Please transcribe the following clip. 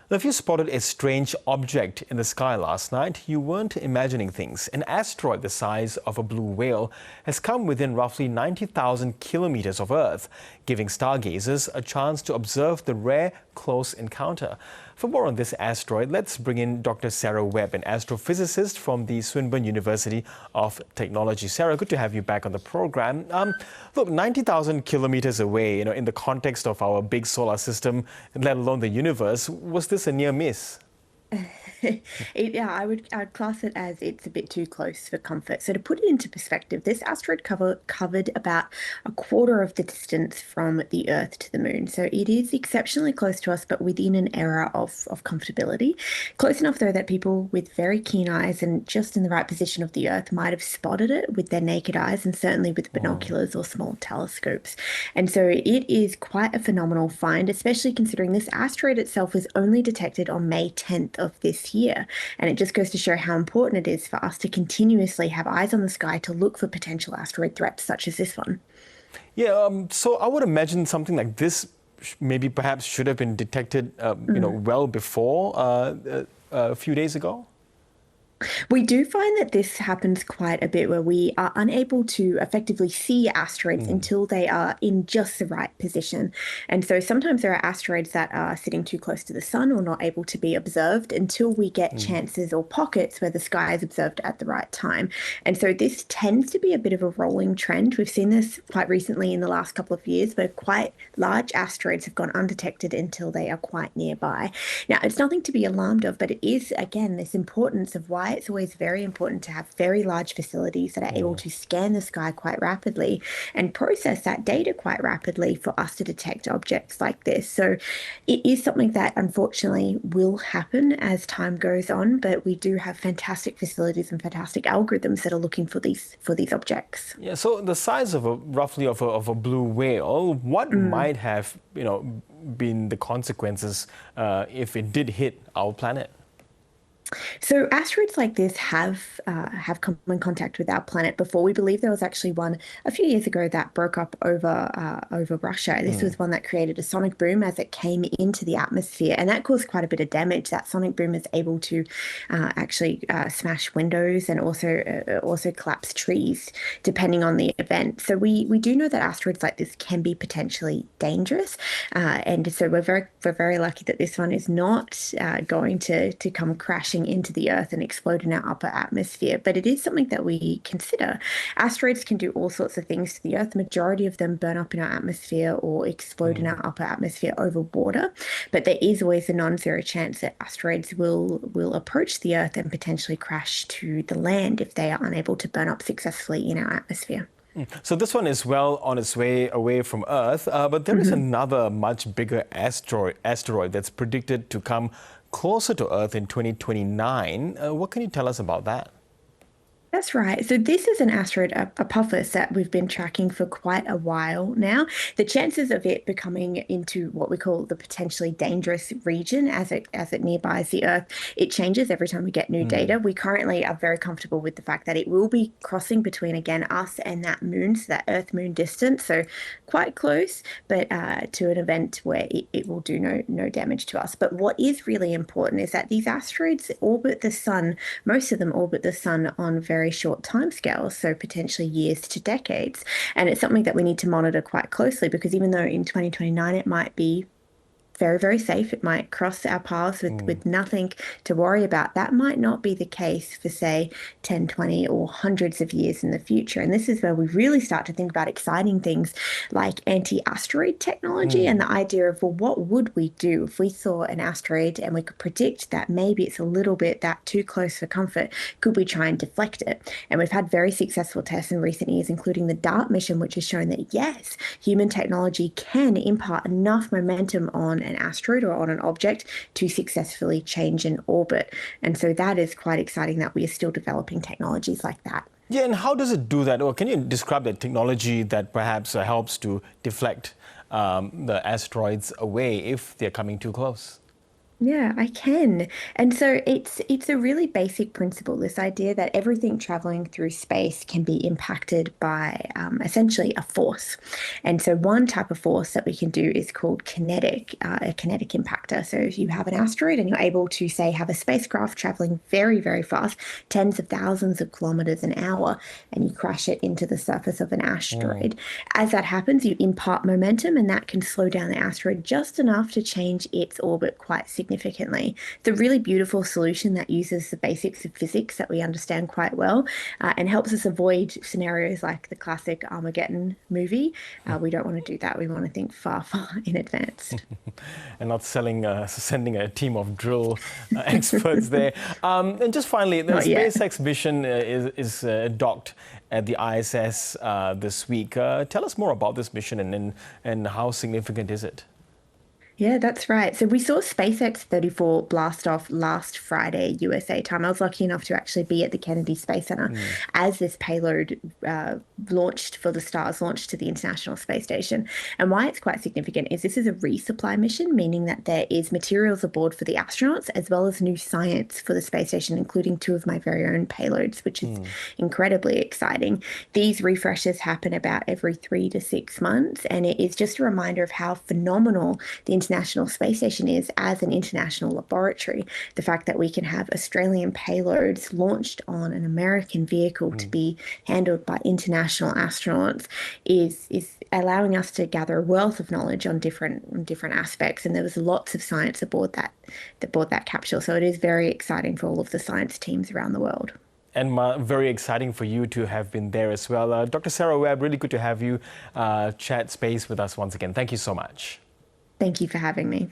Now, if you spotted a strange object in the sky last night, you weren't imagining things. An asteroid the size of a blue whale has come within roughly 90,000 kilometers of Earth, giving stargazers a chance to observe the rare close encounter. For more on this asteroid, let's bring in Dr. Sara Webb, an astrophysicist from the Swinburne University of Technology. Sara, good to have you back on the program. Look, 90,000 kilometers away, in the context of our big solar system, let alone the universe, was this a near miss? Yeah, I would class it as it's a bit too close for comfort. So to put it into perspective, this asteroid covered about a quarter of the distance from the Earth to the Moon. So it is exceptionally close to us, but within an era of comfortability. Close enough, though, that people with very keen eyes and just in the right position of the Earth might have spotted it with their naked eyes and certainly with binoculars or small telescopes. And so it is quite a phenomenal find, especially considering this asteroid itself was only detected on May 10th of this year. And it just goes to show how important it is for us to continuously have eyes on the sky to look for potential asteroid threats such as this one. Yeah, so I would imagine something like this maybe perhaps should have been detected, well before a few days ago. We do find that this happens quite a bit where we are unable to effectively see asteroids until they are in just the right position. And so sometimes there are asteroids that are sitting too close to the sun or not able to be observed until we get chances or pockets where the sky is observed at the right time. And so this tends to be a bit of a rolling trend. We've seen this quite recently in the last couple of years where quite large asteroids have gone undetected until they are quite nearby. Now, it's nothing to be alarmed of, but it is, again, this importance of why it's always very important to have very large facilities that are able to scan the sky quite rapidly and process that data quite rapidly for us to detect objects like this. So it is something that unfortunately will happen as time goes on, but we do have fantastic facilities and fantastic algorithms that are looking for these objects. Yeah, so the size of roughly of a blue whale, what might have been the consequences if it did hit our planet? So asteroids like this have come in contact with our planet before. We believe there was actually one a few years ago that broke up over Russia. This was one that created a sonic boom as it came into the atmosphere, and that caused quite a bit of damage. That sonic boom is able to actually smash windows and also collapse trees, depending on the event. So we do know that asteroids like this can be potentially dangerous, and so we're very lucky that this one is not going to come crashing into the Earth and explode in our upper atmosphere. But it is something that we consider. Asteroids can do all sorts of things to the Earth. The majority of them burn up in our atmosphere or explode in our upper atmosphere over water. But there is always a non-zero chance that asteroids will approach the Earth and potentially crash to the land if they are unable to burn up successfully in our atmosphere. So this one is well on its way away from Earth, but there is another much bigger asteroid that's predicted to come closer to Earth in 2029. What can you tell us about that? That's right. So this is an asteroid, Apophis, that we've been tracking for quite a while now. The chances of it becoming into what we call the potentially dangerous region as it nearby the Earth, it changes every time we get new data. We currently are very comfortable with the fact that it will be crossing between, again, us and that moon, so that Earth-Moon distance, so quite close, but to an event where it will do no damage to us. But what is really important is that these asteroids orbit the sun, most of them orbit the sun on very short timescales, so potentially years to decades. And it's something that we need to monitor quite closely because even though in 2029 it might be very, very safe, it might cross our paths with nothing to worry about. That might not be the case for, say, 10, 20, or hundreds of years in the future. And this is where we really start to think about exciting things like anti-asteroid technology and the idea of, well, what would we do if we saw an asteroid and we could predict that maybe it's a little bit that too close for comfort? Could we try and deflect it? And we've had very successful tests in recent years, including the DART mission, which has shown that, yes, human technology can impart enough momentum on an asteroid or on an object to successfully change an orbit. And so that is quite exciting that we are still developing technologies like that. Yeah, and how does it do that? Or can you describe the technology that perhaps helps to deflect the asteroids away if they're coming too close? Yeah, I can. And so it's a really basic principle, this idea that everything traveling through space can be impacted by essentially a force. And so one type of force that we can do is called kinetic, a kinetic impactor. So if you have an asteroid and you're able to, say, have a spacecraft traveling very, very fast, tens of thousands of kilometers an hour, and you crash it into the surface of an Mm. asteroid. As that happens, you impart momentum, and that can slow down the asteroid just enough to change its orbit quite significantly. It's a really beautiful solution that uses the basics of physics that we understand quite well, and helps us avoid scenarios like the classic Armageddon movie. We don't want to do that. We want to think far, far in advance. And not sending a team of drill experts there. And just finally, the Not yet. SpaceX mission is docked at the ISS this week. Tell us more about this mission and how significant is it? Yeah, that's right. So we saw SpaceX 34 blast off last Friday, USA time. I was lucky enough to actually be at the Kennedy Space Center Mm. as this payload launched for the stars, launched to the International Space Station. And why it's quite significant is this is a resupply mission, meaning that there is materials aboard for the astronauts as well as new science for the space station, including two of my very own payloads, which is Mm. incredibly exciting. These refreshes happen about every 3 to 6 months, and it is just a reminder of how phenomenal the International Space Station is as an international laboratory. The fact that we can have Australian payloads launched on an American vehicle to Mm. be handled by international astronauts is allowing us to gather a wealth of knowledge on different aspects. And there was lots of science aboard that capsule. So it is very exciting for all of the science teams around the world. And very exciting for you to have been there as well. Dr. Sara Webb, really good to have you chat space with us once again. Thank you so much. Thank you for having me.